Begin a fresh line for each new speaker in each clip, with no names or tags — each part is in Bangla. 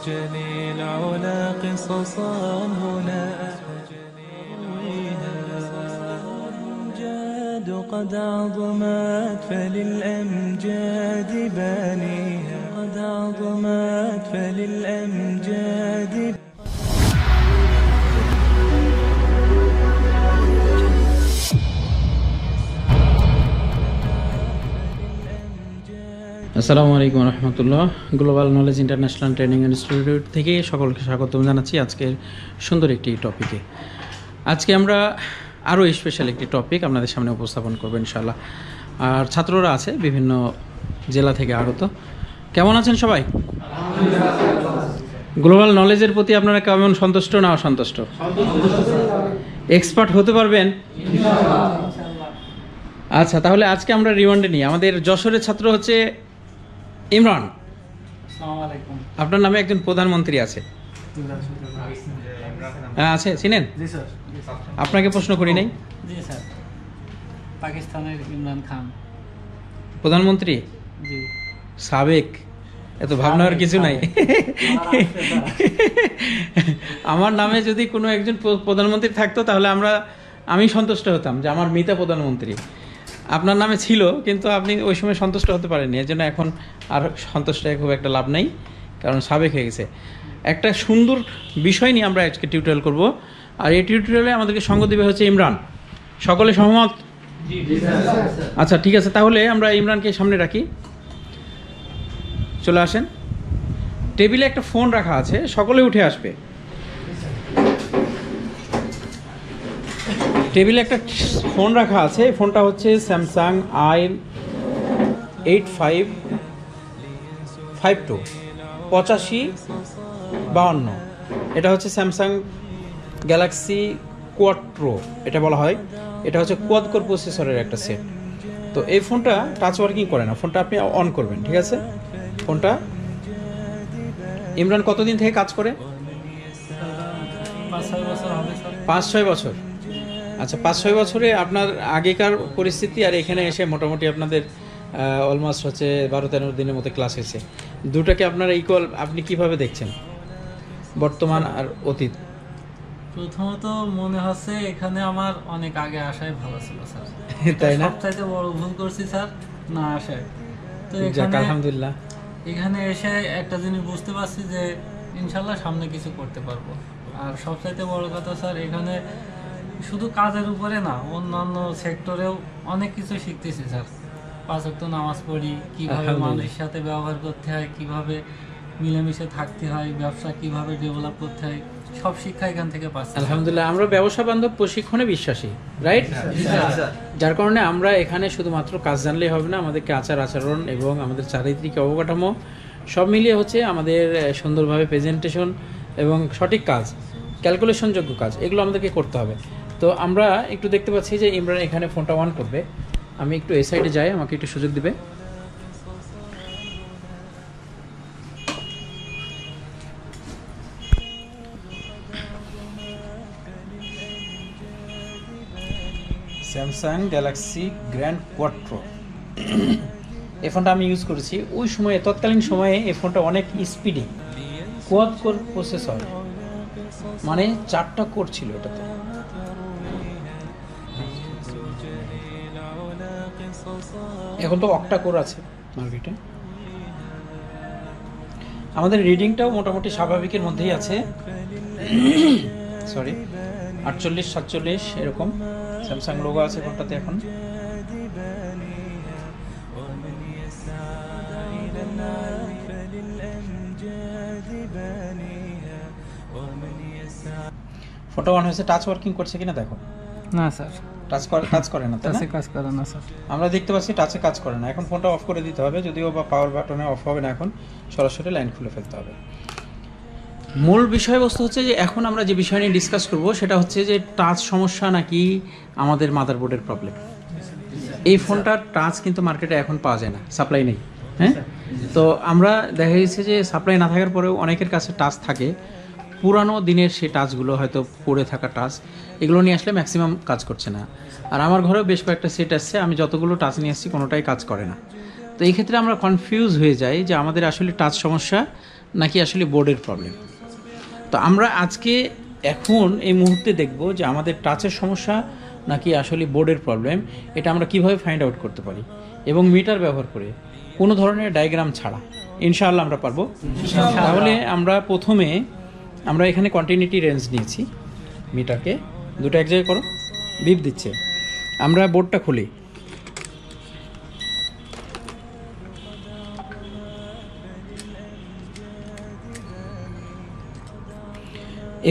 سجل العلا قصصا هنا الأمجاد قد عظمت فللأمجاد بانيها قد عظمت فللأمجاد
আসসালামু আলাইকুম রহমতুল্লাহ। Global knowledge international training institute থেকে সকলকে স্বাগতম জানাচ্ছি আজকের সুন্দর একটি টপিকে। আজকে আমরা আরও স্পেশাল একটি টপিক আপনাদের সামনে উপস্থাপন করবো ইনশাআল্লাহ। আর ছাত্ররা আছে বিভিন্ন জেলা থেকে আগত। কেমন আছেন সবাই? গ্লোবাল নলেজের প্রতি আপনারা কেমন সন্তুষ্ট না অসন্তুষ্ট? এক্সপার্ট হতে পারবেন? আচ্ছা, তাহলে আজকে আমরা রিমান্ডে নিই। আমাদের যশোরের ছাত্র হচ্ছে ইমরান। আপনার নামে একজন প্রধানমন্ত্রী আছে, হ্যাঁ আছে, চিনেন? আপনাকে প্রশ্ন করি নাই?
জি স্যার, পাকিস্তানের ইমরান খান
প্রধানমন্ত্রী।
জি,
সাবেক, এত ভাবনার কিছু নাই। আমার নামে যদি কোনো একজন প্রধানমন্ত্রী থাকতো তাহলে আমি সন্তুষ্ট হতাম যে আমার মিতা প্রধানমন্ত্রী। আপনার নামে ছিল, কিন্তু আপনি ওই সময় সন্তুষ্ট হতে পারেননি, এর জন্য এখন আর সন্তুষ্ট খুব একটা লাভ নাই, কারণ সাবেক হয়ে গেছে। একটা সুন্দর বিষয় নিয়ে আমরা আজকে টিউটোরিয়াল করব, আর এই টিউটোরিয়ালে আমাদেরকে সঙ্গ দেবে হচ্ছে ইমরান। সকলে সহমত? আচ্ছা ঠিক আছে, তাহলে আমরা ইমরানকে সামনে রাখি। চলে আসেন। টেবিলে একটা ফোন রাখা আছে, সকলে উঠে আসবে। টেবিলে একটা ফোন রাখা আছে, ফোনটা হচ্ছে স্যামসাং i8552 8552। এটা হচ্ছে স্যামসাং গ্যালাক্সি কোয়াট্রো এটা বলা হয়। এটা হচ্ছে কোয়াড কোর প্রসেসরের একটা সেট। তো এই ফোনটা টাচ ওয়ার্কিং করে না, ফোনটা আপনি অন করবেন, ঠিক আছে? ফোনটা ইমরান কতদিন থেকে কাজ করে? 5-6 বছর। আচ্ছা, 5-6 বছরে আপনার আগেকার পরিস্থিতি আর এখানে এসে মোটামুটি আপনাদের অলমোস্ট হচ্ছে 12-13 দিনের মতো ক্লাস হয়েছে। দুটাকে আপনারা ইকুয়াল আপনি কিভাবে দেখছেন, বর্তমান আর অতীত?
প্রথমত মনে হচ্ছে এখানে আমার অনেক আগে আসাই ভালো ছিল স্যার।
তাই না?
সবচাইতে বড় ভুল করছি স্যার না আসায়। তো
আলহামদুলিল্লাহ,
এখানে এসে একটা জিনিস বুঝতে পারছি যে ইনশাল্লাহ সামনে কিছু করতে পারবো। আর সবচাইতে বড় কথা স্যার, এখানে শুধু কাজের উপরে না, অন্যান্য সেক্টরেও অনেক কিছু শিখতেছি স্যার। 5 ওয়াক্ত নামাজ পড়ি, কিভাবে মানুষের সাথে ব্যবহার করতে হয়, কিভাবে মিলেমিশে থাকতে হয়, ব্যবসা কিভাবে ডেভেলপ করতে হয়, সব শিক্ষা এখান থেকে পাচ্ছি
আলহামদুলিল্লাহ। আমরা ব্যবসা বান্ধব প্রশিক্ষণে বিশ্বাসী, রাইট? যার কারণে আমরা এখানে শুধুমাত্র কাজ জানলেই হবে না, আমাদেরকে আচার আচরণ এবং আমাদের চারিত্রিক অবকাঠামো সব মিলিয়ে হচ্ছে আমাদের সুন্দরভাবে প্রেজেন্টেশন এবং সঠিক কাজ, ক্যালকুলেশনযোগ্য কাজ, এগুলো আমাদেরকে করতে হবে। তো আমরা একটু দেখতে পাচ্ছি যে ইমরান এখানে ফোনটা অন করবে। আমি একটু এই সাইডে যাই, আমাকে একটু সুযোগ দিবে। স্যামসাং গ্যালাক্সি গ্র্যান্ড কোয়াট্রো এই ফোনটা আমি ইউজ করেছি। ওই সময়ে, তৎকালীন সময়ে এই ফোনটা অনেক স্পিডি, কোয়াড কোর প্রসেসর, মানে 4টা কোর ছিল এটাতে। এখন তো অক্টা কোর আছে মার্কেটে। আমাদের রিডিংটাও মোটামুটি স্বাভাবিকের মধ্যেই আছে, সরি 48-47 এরকম স্যামসাং লোগো আছে ফোনটাতে। এখন ফোনটা অন হয়েছে, টাচ ওয়ার্কিং করছে কিনা দেখো।
না স্যার,
কাজ করে না, তাই না?
কাজ করে না স্যার,
আমরা দেখতে পাচ্ছি টাচে কাজ করে না। এখন ফোনটা অফ করে দিতে হবে, যদিও বা পাওয়ার বাটনে অফ হবে না, এখন সরাসরি লাইন খুলে ফেলতে হবে। মূল বিষয়বস্তু হচ্ছে যে এখন আমরা যে বিষয় নিয়ে ডিসকাস করব সেটা হচ্ছে যে টাচ সমস্যা নাকি আমাদের মাদারবোর্ডের প্রবলেম। এই ফোনটার টাচ কিন্তু মার্কেটে এখন পাওয়া যায় না, সাপ্লাই নেই। হ্যাঁ, তো আমরা দেখা গেছে যে সাপ্লাই না থাকার পরেও অনেকের কাছে টাচ থাকে, পুরানো দিনের সেই টাচগুলো হয়তো পড়ে থাকা টাচ, এগুলো নিয়ে আসলে ম্যাক্সিমাম কাজ করছে না। আর আমার ঘরেও বেশ কয়েকটা সেট আসছে, আমি যতগুলো টাচ নিয়ে আসছি কোনোটাই কাজ করে না। তো এই ক্ষেত্রে আমরা কনফিউজ হয়ে যাই যে আমাদের আসলে টাচ সমস্যা নাকি আসলে বোর্ডের প্রবলেম। তো আমরা আজকে এখন এই মুহূর্তে দেখব যে আমাদের টাচের সমস্যা নাকি আসলে বোর্ডের প্রবলেম, এটা আমরা কিভাবে ফাইন্ড আউট করতে পারি এবং মিটার ব্যবহার করে কোনো ধরনের ডায়াগ্রাম ছাড়া ইনশাআল্লাহ আমরা পারবো। তাহলে আমরা প্রথমে আমরা এখানে কন্টিনিউটি রেঞ্জ নিয়েছি, মিটারকে দুটো এক জায়গায় করো, বিপ দিচ্ছে। আমরা বোর্ডটা খুলি,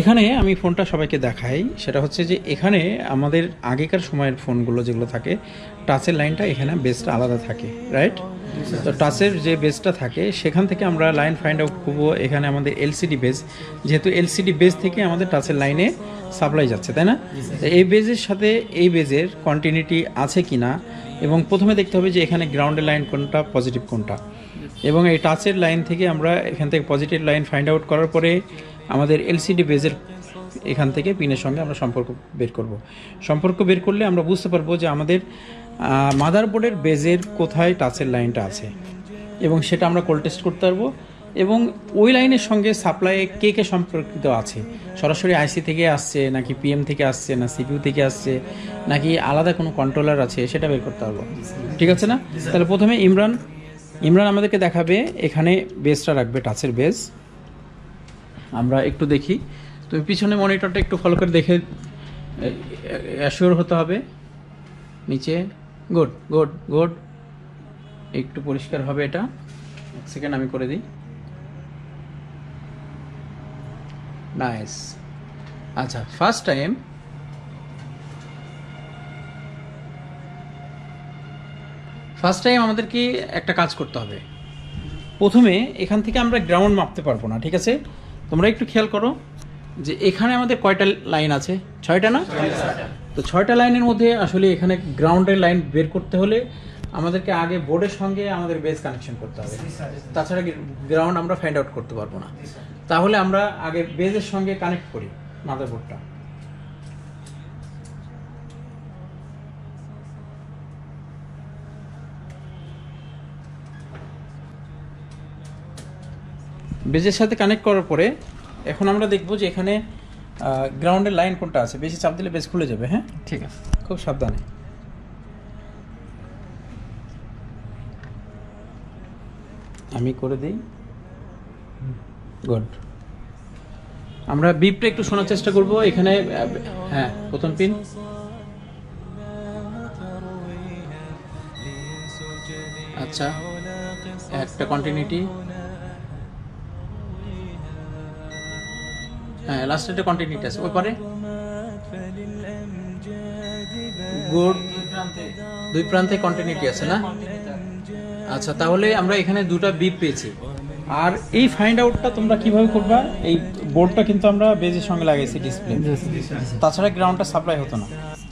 এখানে আমি ফোনটা সবাইকে দেখাই, সেটা হচ্ছে যে এখানে আমাদের আগেকার সময়ের ফোনগুলো যেগুলো থাকে টাচের লাইনটা এখানে বেসটা আলাদা থাকে, রাইট? তো টাচের যে বেসটা থাকে সেখান থেকে আমরা লাইন ফাইন্ড আউট করবো। এখানে আমাদের এলসিডি বেস, যেহেতু এলসিডি বেস থেকে আমাদের টাচের লাইনে সাপ্লাই যাচ্ছে, তাই না? এই বেজের সাথে এই বেজের কন্টিনিউটি আছে কি না, এবং প্রথমে দেখতে হবে যে এখানে গ্রাউন্ডের লাইন কোনটা, পজিটিভ কোনটা, এবং এই টাচের লাইন থেকে আমরা এখান থেকে পজিটিভ লাইন ফাইন্ড আউট করার পরে আমাদের এলসিডি বেজের এখান থেকে পিনের সঙ্গে আমরা সম্পর্ক বের করব। সম্পর্ক বের করলে আমরা বুঝতে পারবো যে আমাদের মাদারবোর্ডের বেজের কোথায় টাচের লাইনটা আছে, এবং সেটা আমরা কোল্ড টেস্ট করতে পারবো। এবং ওই লাইনের সঙ্গে সাপ্লাই কে কে সম্পর্কিত আছে, সরাসরি আইসি থেকে আসছে নাকি পিএম থেকে আসছে, না সিপিইউ থেকে আসছে, নাকি আলাদা কোনো কন্ট্রোলার আছে, সেটা বের করতে পারবো। ঠিক আছে না? তাহলে প্রথমে ইমরান আমাদেরকে দেখাবে, এখানে বেসটা রাখবে, টাচের বেস। আমরা একটু দেখি, তুমি পিছনে মনিটরটা একটু ফলো করে দেখে অ্যাসিওর হতে হবে। নিচে, গুড গুড গুড, একটু পরিষ্কার হবে এটা। এক সেকেন্ড আমি করে দিই। নাইস। আচ্ছা, ফার্স্ট টাইম আমাদেরকে একটা কাজ করতে হবে। প্রথমে এখান থেকে আমরা গ্রাউন্ড মাপতে পারবো না, ঠিক আছে? তোমরা একটু খেয়াল করো যে এখানে আমাদের কয়টা লাইন আছে, 6টা না? তো 6টা লাইনের মধ্যে আসলে এখানে গ্রাউন্ডের লাইন বের করতে হলে আমাদেরকে আগে বোর্ডের সঙ্গে আমাদের বেস কানেকশন করতে হবে, তাছাড়া গ্রাউন্ড আমরা ফাইন্ড আউট করতে পারবো না। তাহলে আমরা আগে বেজের সঙ্গে কানেক্ট করি মাদারবোর্ডটা। বেজের সাথে কানেক্ট করার পরে এখন আমরা দেখবো যে এখানে গ্রাউন্ডের লাইন কোনটা আছে। বেশি চাপ দিলে বেস খুলে যাবে, হ্যাঁ? ঠিক আছে, খুব সাবধানে। আমি করে দিই, গুড। আমরা বিপটা একটু শোনার চেষ্টা করব এখানে। হ্যাঁ, প্রথম পিন, আচ্ছা, একটা কন্টিনিউটি, হ্যাঁ, লাস্টের কন্টিনিউটি আছে ওই পারে, গুড। দুই প্রান্তে কন্টিনিউটি আছে না? আচ্ছা, তাহলে আমরা এখানে দুটো বিপ পেয়েছি। আর এই ফাইন্ড আউটটা তোমরা কিভাবে করবা? এই বোর্ডটা কিন্তু আমরা বেজের সঙ্গে লাগাইছি ডিসপ্লে, তাছাড়া গ্রাউন্ডটা সাপ্লাই হতো না।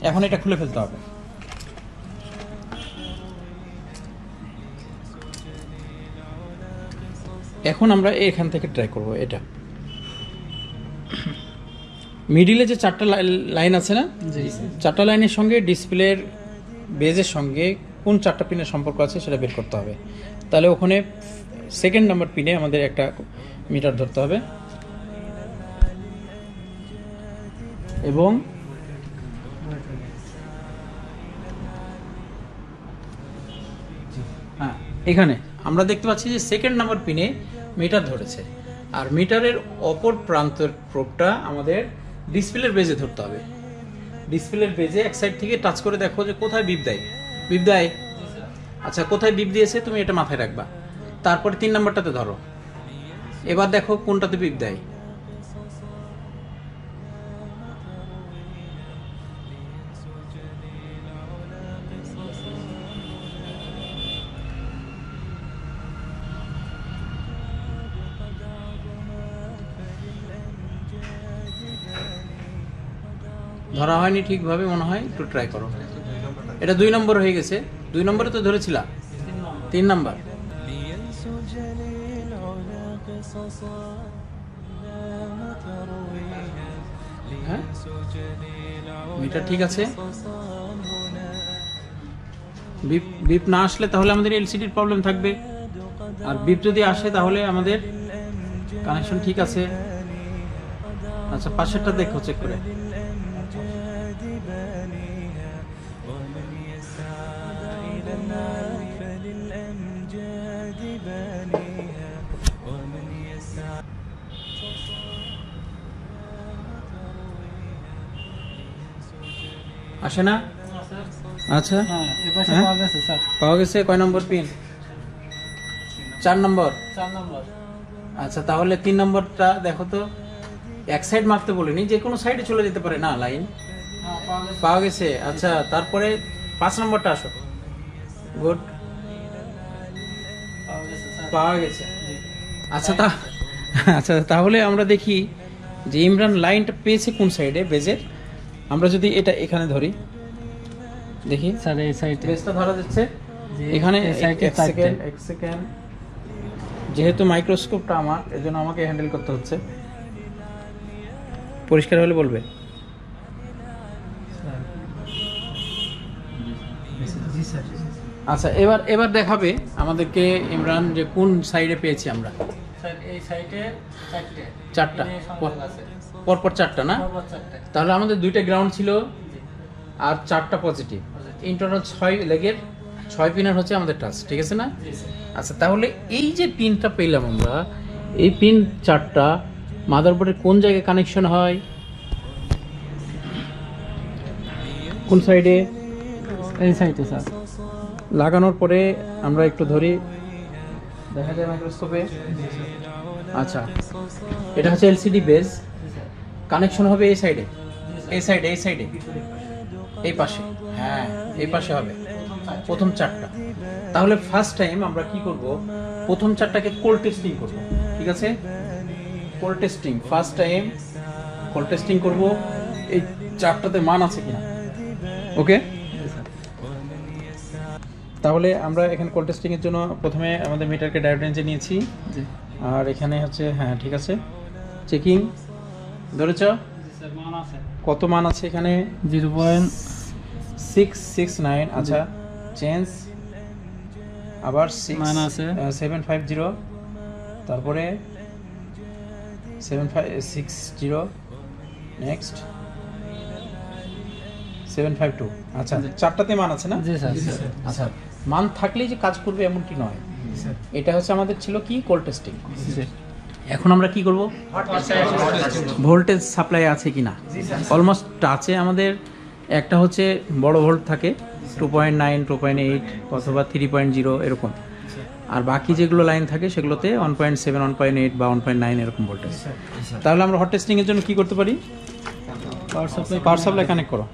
এখন এটা খুলে ফেলতে হবে। এখন আমরা এখান থেকে ট্রাই করব। এটা মিডিলে যে 4টা লাইন আছে না, 4টা লাইনের সঙ্গে ডিসপ্লের বেজের সঙ্গে কোন 4টা পিনের সম্পর্ক আছে সেটা বের করতে হবে। তাহলে ওখানে সেকেন্ড নাম্বার পিনে আমাদের একটা মিটার ধরতে হবে, এবং হ্যাঁ, এখানে আমরা দেখতে পাচ্ছি যে সেকেন্ড নাম্বার পিনে মিটার ধরেছে, আর মিটারের অপর প্রান্তের প্রোবটা আমাদের ডিসপ্লের বেজে ধরতে হবে। ডিসপ্লের বেজে এক সাইড থেকে টাচ করে দেখো যে কোথায় বিপ দেয়। বিপ দেয়? আচ্ছা, কোথায় বিপ দিয়েছে তুমি এটা মাথায় রাখবা। তারপরে 3 নাম্বারটাতে ধরো, এবার দেখো কোনটাতে বিপ দেয়। ধরা হয়নি ঠিকভাবে মনে হয়, একটু ট্রাই করো। এটা 2 নম্বর হয়ে গেছে। 2 নম্বরে তো ধরেছিলা, 3 নাম্বার। হ্যাঁ, মিটার ঠিক আছে। বিপ না আসলে তাহলে আমাদের এলসিডির প্রবলেম থাকবে, আর বিপ যদি আসে তাহলে আমাদের কানেকশন ঠিক আছে। আচ্ছা পাশেরটা দেখো চেক করে। আসে না? আচ্ছা
হ্যাঁ এপাশে
হ্যাঁ?
পাওয়া গেছে স্যার।
পাওয়া গেছে। কয় নম্বর পিন? 4 নম্বর।
4 নম্বর।
আচ্ছা তাহলে 3 নম্বরটা দেখো তো। এক সাইড মারতে বলিনি, যে কোনো সাইডে চলে যেতে পারে না লাইন।
হ্যাঁ পাওয়া গেছে।
পাওয়া গেছে। আচ্ছা তারপরে 5 নম্বরটা আসো। গুড,
পাওয়া গেছে স্যার।
পাওয়া গেছে।
জি।
আচ্ছা আচ্ছা তাহলে আমরা দেখি যে ইমরান লাইনটা পেয়েছে কোন সাইডে বেজের। আমরা যদি এটা এখানে ধরি, দেখি
স্যার এই সাইডে
বেজটা ধরা যাচ্ছে
জি,
এখানে।
এই সাইডে
এক সেকেন্ড, যেহেতু মাইক্রোস্কোপটা আমার, এজন্য আমাকে হ্যান্ডেল করতে হচ্ছে। পরিষ্কার হলে বলবে।
জি স্যার।
আচ্ছা এবার দেখাবে আমাদেরকে ইমরান যে কোন সাইডে পেয়েছি আমরা।
স্যার এই সাইডে 4টে।
চারটা
এই সংযোগ আছে।
পরপর 4টা না?
পরপর 4টে।
তাহলে আমাদের 2টা গ্রাউন্ড ছিল
জি।
আর 4টা পজিটিভ। ইন টোটাল 6 লেগের 6 পিনের হচ্ছে আমাদের টাচ, ঠিক আছে না?
জি স্যার।
আচ্ছা তাহলে এই যে পিনটা পেলাম আমরা, এই পিন 4টা মাদারবোর্ডের কোন জায়গায় কানেকশন হয়? কোন সাইডে?
এই সাইডে স্যার।
লাগানোর পরে আমরা একটু ধরি, দেখা যায় মাইক্রোস্কোপে। আচ্ছা এটা হচ্ছে এলসিডি বেজ, কানেকশন হবে এই সাইডে, এই সাইডে এই পাশে। হ্যাঁ এই পাশে হবে প্রথম 4টা। তাহলে ফার্স্ট টাইম আমরা কি করব, প্রথম 4টাকে কোল্ড টেস্টিং করব, ঠিক আছে? Cold testing first time cold testing করব, এই 4টাতে মান আছে কিনা। ওকে, তাহলে আমরা এখানে কোল্ড টেস্টিং এর জন্য প্রথমে আমাদের মিটারকে ডায়োড রেঞ্জে নিয়েছি।
জি।
আর এখানে হচ্ছে, হ্যাঁ ঠিক আছে, চেকিং ধরেছ?
জি স্যার মান আছে।
কত মান আছে এখানে? 0.669। আচ্ছা চেঞ্জ, আবার 6
মান আছে
750, তারপরে 7560, নেক্সট 752। আচ্ছা 4টাতে মান আছে না?
জি স্যার।
আচ্ছা মান থাকলেই যে কাজ করবে এমনটি নয়। এটা হচ্ছে আমাদের ছিল কি, কোল্ড টেস্টিং।
জি।
এখন আমরা কি করব, ভোল্টেজ সাপ্লাই আছে কিনা। অলমোস্ট টাচে আমাদের একটা হচ্ছে বড় ভোল্ট থাকে 2.9, 2.8 অথবা 3.0 এরকম, আর বাকি যেগুলো লাইন থাকে সেগুলোতে 1.7, 1.8 বা 1.9 এরকম ভোল্টেজ। তাহলে আমরা হট টেস্টিং এর জন্য কি করতে পারি, পাওয়ার সাপ্লাই কানেক্ট করো।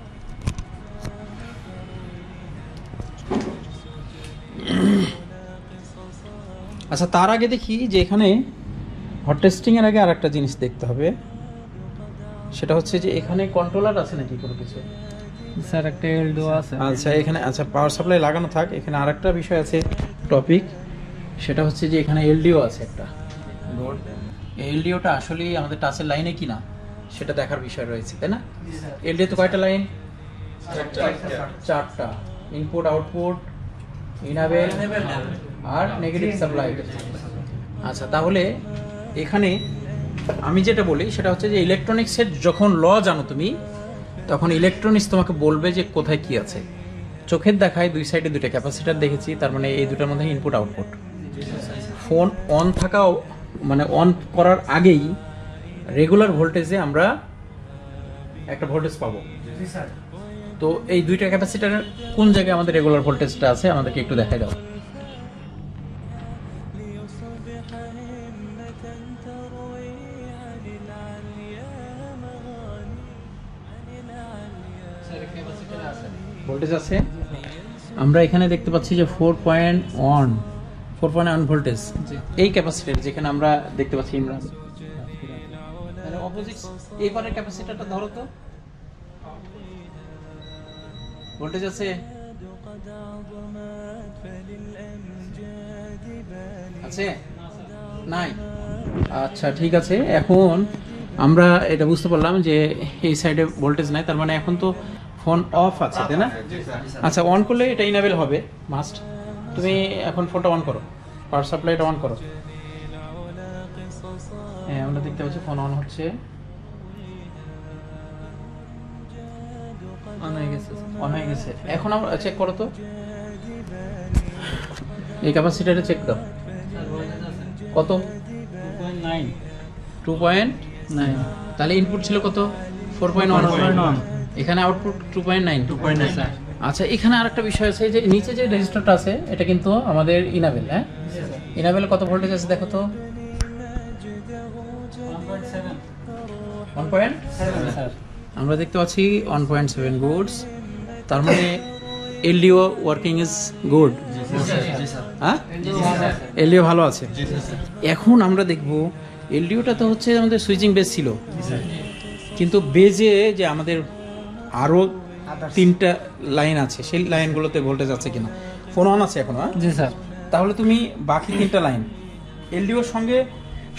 আচ্ছা তার আগে দেখি যে এখানে হট টেস্টিং এর আগে আরেকটা জিনিস দেখতে হবে, সেটা হচ্ছে যে এখানে কন্ট্রোলার আছে নাকি কোনো কিছু।
স্যার একটা এলডিও আছে।
আচ্ছা এখানে, আচ্ছা পাওয়ার সাপ্লাই লাগানো থাক, এখানে আরেকটা বিষয় আছে টপিক, সেটা হচ্ছে যে এখানে এলডিও আছে একটা। এলডিওটা আসলে আমাদের টাচের লাইনে কিনা সেটা দেখার বিষয় রয়েছে, তাই না? এলডিও তো কয়টা লাইন? 4টা, ইনপুট আউটপুট, ইনাবেল আর নেগেটিভ সাপ্লাই। আচ্ছা তাহলে এখানে আমি যেটা বলি সেটা হচ্ছে যে ইলেকট্রনিক্সের যখন ল জানো তুমি, তখন ইলেকট্রনিক্স তোমাকে বলবে যে কোথায় কি আছে। চোখের দেখায় 2 সাইডে 2টা ক্যাপাসিটার দেখেছি, তার মানে এই দুটার মধ্যে ইনপুট আউটপুট। ফোন অন থাকা, মানে অন করার আগেই রেগুলার ভোল্টেজে আমরা একটা ভোল্টেজ পাবো। তো এই 2টা ক্যাপাসিটারের কোন জায়গায় আমাদের রেগুলার ভোল্টেজটা আছে আমাদেরকে একটু দেখাই দাও। ভোল্টেজ আছে, আমরা এখানে দেখতে পাচ্ছি যে 4.1 ভোল্টেজ এই ক্যাপাসিটর, যেখানে আমরা দেখতে পাচ্ছি ইমরান। তাহলে অপোজিট এই পারের ক্যাপাসিটরটা ধরো তো, ভোল্টেজ আছে? আছে? নাই? আচ্ছা ঠিক আছে, এখন আমরা এটা বুঝতে পারলাম যে এই সাইডে ভোল্টেজ নাই, তার মানে এখন তো ফোন অফ আছে, তাই না? আচ্ছা অন করলে এটা ইনেবল হবে মাস্ট। তুমি এখন ফোনটা অন করো, পাওয়ার সাপ্লাইটা অন করো। আমরা দেখতে পাচ্ছি ফোন অন হচ্ছে,
অন হয়ে গেছে
অন হয়ে গেছে। এখন আমরা চেক করো তো, এই ক্যাপাসিটারে চেক দাও কত,
2.9
2.9। তাহলে ইনপুট ছিল কত, 4.1। এখানে আউটপুট 2.9।
স্যার।
আচ্ছা, এখানে আরেকটা বিষয় আছে, যে নিচে যে রেজিস্টারটা আছে এটা কিন্তু আমাদের ইনাবেল। হ্যাঁ, ইনাবেলে কত ভোল্টেজ আছে দেখো তো, 1.7।
স্যার
আমরা দেখতে পাচ্ছি 1.7 গুডস, তার মানে এলডিও ওয়ার্কিং ইজ গুড। হ্যাঁ, এলডিও ভালো আছে। এখন আমরা দেখব এলডিওটা তো হচ্ছে আমাদের সুইচিং বেস ছিল, কিন্তু বেজে যে আমাদের আরো 3টা লাইন আছে, সেই লাইনগুলোতে ভোল্টেজ আছে কিনা। ফোন অন আছে এখন?
জি স্যার।
তাহলে তুমি বাকি 3টা লাইন এলডিওর সঙ্গে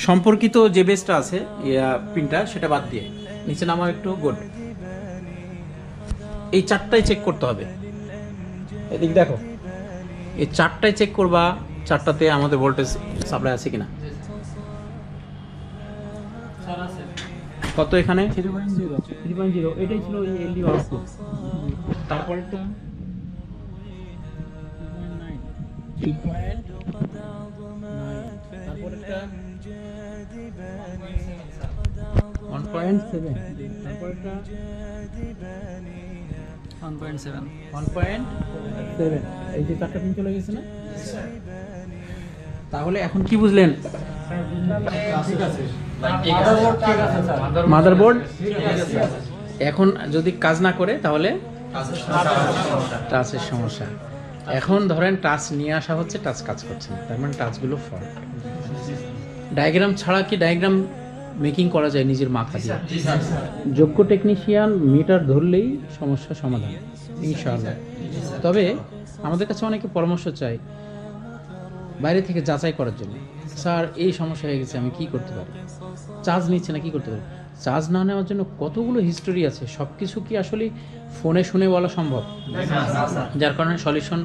সম্পর্কিত যে বেসটা আছে পিনটা, সেটা বাদ দিয়ে নিচে নামাও একটু। গুড। এই 4টাই চেক করতে হবে। এদিক দেখো, এই 4টাই চেক করবা, 4টাতে আমাদের ভোল্টেজ সাপ্লাই আছে কিনা।
স্যার আছে
কত এখানে, 3.0। এটাই ছিল এই এলডিও আউটপুট। তারপরে তো 2.9, তারপরেরটা 1.7, তারপরেরটা
1.7।
1.7। এই যে 4টা পিন চলে গেছে না। তাহলে এখন কি বুঝলেন? মাদারবোর্ড এখন যদি কাজ না করে তাহলে টাচের সমস্যা। এখন ধরেন টাচ নিয়ে আসা হচ্ছে, টাচ কাজ করছে না, তার মানে টাচগুলো ফল্ট। ডায়াগ্রাম ছাড়া কি ডায়াগ্রাম মেকিং করা যায় নিজের মাথা দিয়ে? যোগ্য টেকনিশিয়ান মিটার ধরলেই সমস্যা সমাধান ইনশাআল্লাহ। তবে আমাদের কাছে অনেকে পরামর্শ চাই বাইরে থেকে যাচাই করার জন্য, স্যার এই সমস্যা হয়ে গেছে, আমি কি করতে পারি? চার্জ নিচ্ছে না, কি করতে পারি? চার্জ না নেওয়ার জন্য কতগুলো হিস্টোরি আছে, সব কিছু কি আসলে ফোনে শুনে বলা সম্ভব? যার কারণে সলিউশন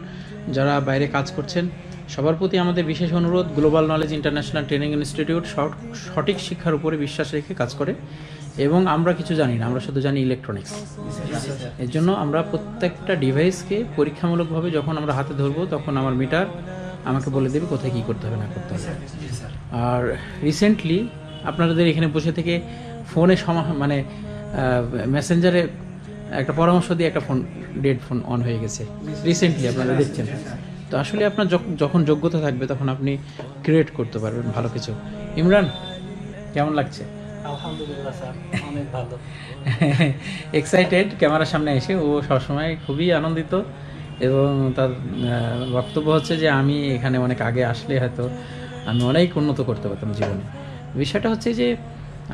যারা বাইরে কাজ করছেন সবার প্রতি আমাদের বিশেষ অনুরোধ, global knowledge international training institute সঠিক শিক্ষার উপরে বিশ্বাস রেখে কাজ করে, এবং আমরা কিছু জানি না, আমরা শুধু জানি ইলেকট্রনিক্স। এর জন্য আমরা প্রত্যেকটা ডিভাইসকে পরীক্ষামূলকভাবে যখন আমরা হাতে ধরবো, তখন আমার মিটার আমাকে বলে দেবে কোথায় কী করতে হবে না করতে হবে। আর রিসেন্টলি আপনাদের এখানে বসে থেকে ফোনে মানে মেসেঞ্জারে একটা পরামর্শ দিয়ে একটা ফোন ডেড ফোন অন হয়ে গেছে রিসেন্টলি, আপনারা দেখছেন। তো আসলে আপনার যখন যোগ্যতা থাকবে তখন আপনি ক্রিয়েট করতে পারবেন ভালো কিছু। ইমরান, কেমন লাগছে?
আলহামদুলিল্লাহ স্যার, অনেক ভালো।
এক্সাইটেড ক্যামেরার সামনে এসে, ও সবসময় খুবই আনন্দিত, এবং তার বক্তব্য হচ্ছে যে আমি এখানে অনেক আগে আসলে হয়তো আমি অনেক উন্নত করতে পারতাম জীবনে। বিষয়টা হচ্ছে যে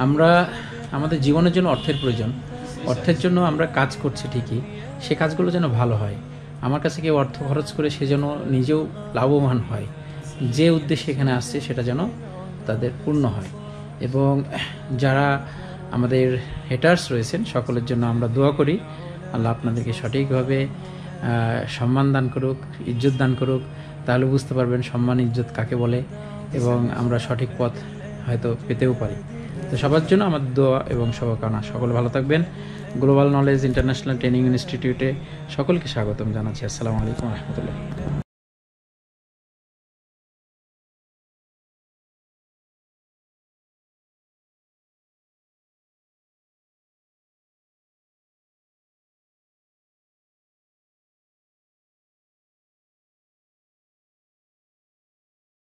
আমরা আমাদের জীবনের জন্য অর্থের প্রয়োজন, অর্থের জন্য আমরা কাজ করছি ঠিকই, সে কাজগুলো যেন ভালো হয়। আমার কাছে কেউ অর্থ খরচ করে সে যেন নিজেও লাভবান হয়, যে উদ্দেশ্যে এখানে আসছে সেটা যেন তাদের পূর্ণ হয়। এবং যারা আমাদের হেটার্স রয়েছেন সকলের জন্য আমরা দোয়া করি, আল্লাহ আপনাদেরকে সঠিকভাবে সম্মান দান করুক, ইজ্জত দান করুক, তাহলে বুঝতে পারবেন সম্মান ইজ্জত কাকে বলে, এবং আমরা সঠিক পথ হয়তো পেতেও পারি। তো সবার জন্য আমাদের দোয়া এবং শুভকামনা। সকলে ভালো থাকবেন। গ্লোবাল নলেজ ইন্টারন্যাশনাল ট্রেনিং ইনস্টিটিউটে সকলকে স্বাগতম জানাচ্ছি। আসসালামু আলাইকুম রহমতুল্লাহ।